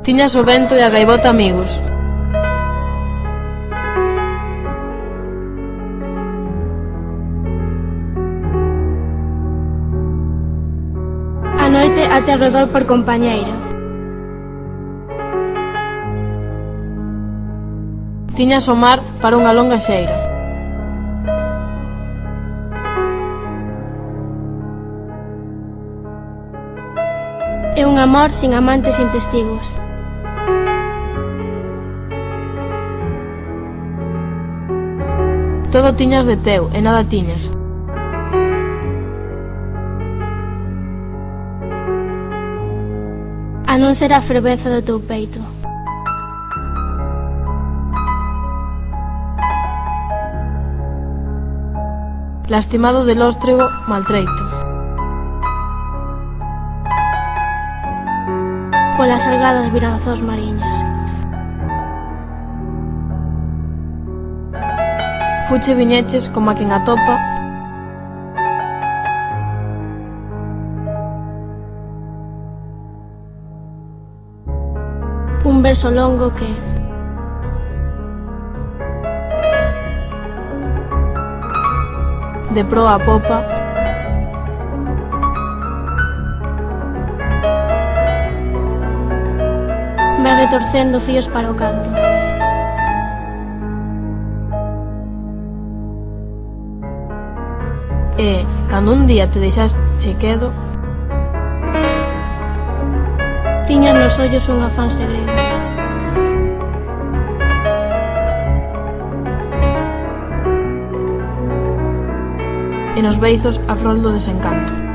Tiñas o vento e a gaivota amigos. A noite até arredor por compañeira. Tiñas o mar para unha longa xeira. É un amor sin amantes sin testigos. Todo tiñas de teu e nada tiñas. A non ser a ferveza do teu peito. Lastimado de lóstrego, maltreito. Polas salgadas viranzós mariñas. Fuche viñeches como a quen atopa. Un verso longo que de proa a popa me retorcendo fíos para o canto. e, cando un día te deixaste quedo, Tiñas nos ollos un afán segredo. e nos beizos a flor do desencanto.